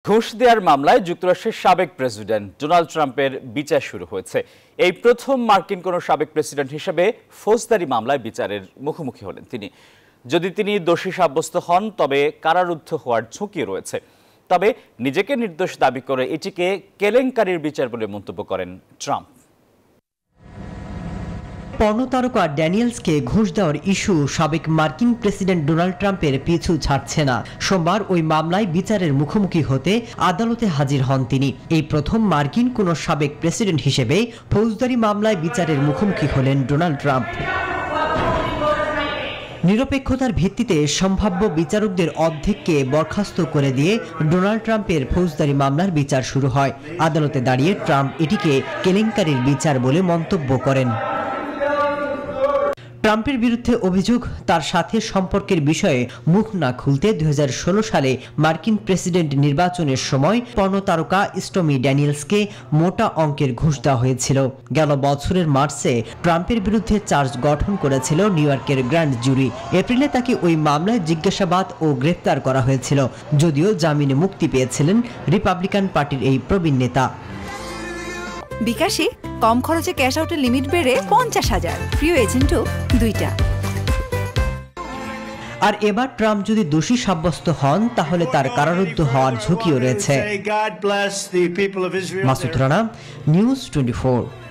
ঘুষ দেওয়ার মামলায় যুক্তরাষ্ট্রের সাবেক প্রেসিডেন্ট ডোনাল্ড ট্রাম্পের বিচার শুরু হয়েছে। এই প্রথম মার্কিন কোনো সাবেক প্রেসিডেন্ট হিসেবে ফৌজদারি মামলায় বিচারের মুখোমুখি হলেন তিনি। যদি তিনি দোষী সাব্যস্ত হন তবে কারারুদ্ধ হওয়ার ঝুঁকি রয়েছে। তবে নিজেকে নির্দোষ দাবি করে এটিকে কেলেঙ্কারির বিচার বলে মন্তব্য করেন ট্রাম্প। পর্নোতারকা ড্যানিয়েলসকে ঘুষ দেওয়ার ইস্যু সাবেক মার্কিন প্রেসিডেন্ট ডোনাল্ড ট্রাম্পের পিছু ছাড়ছে না। সোমবার ওই মামলায় বিচারের মুখোমুখি হতে আদালতে হাজির হন তিনি। এই প্রথম মার্কিন কোনো সাবেক প্রেসিডেন্ট হিসেবে ফৌজদারি মামলায় বিচারের মুখোমুখি হলেন ডোনাল্ড ট্রাম্প। নিরপেক্ষতার ভিত্তিতে সম্ভাব্য বিচারকদের অর্ধেককে বরখাস্ত করে দিয়ে ডোনাল্ড ট্রাম্পের ফৌজদারি মামলার বিচার শুরু হয়। আদালতে দাঁড়িয়ে ট্রাম্প এটিকে কেলেঙ্কারির বিচার বলে মন্তব্য করেন। ট্রাম্পের বিরুদ্ধে অভিযোগ, তার সাথে সম্পর্কের বিষয়ে মুখ না খুলতে 2016 সালে মার্কিন প্রেসিডেন্ট নির্বাচনের সময় পর্নোতারকা স্টর্মি ড্যানিয়েলসকে মোটা অঙ্কের ঘুষ দেওয়া হয়েছিল। গেল বছরের মার্চে ট্রাম্পের বিরুদ্ধে চার্জ গঠন করেছিল নিউ ইয়র্কের গ্র্যান্ড জুরি। এপ্রিলে তাকে ওই মামলায় জিজ্ঞাসাবাদ ও গ্রেফতার করা হয়েছিল, যদিও জামিনে মুক্তি পেয়েছিলেন রিপাবলিকান পার্টির এই প্রবীণ নেতা। বিকাশে কম খরচে ক্যাশ আউটের লিমিট বেড়ে 50,000, প্রিয় এজেন্টও 2টা। আর এবার ট্রাম্প যদি দোষী সাব্যস্ত হন তাহলে তার কারারুদ্ধ হওয়ার ঝুঁকিও রয়েছে। মাসুদ রানা, নিউজ 24।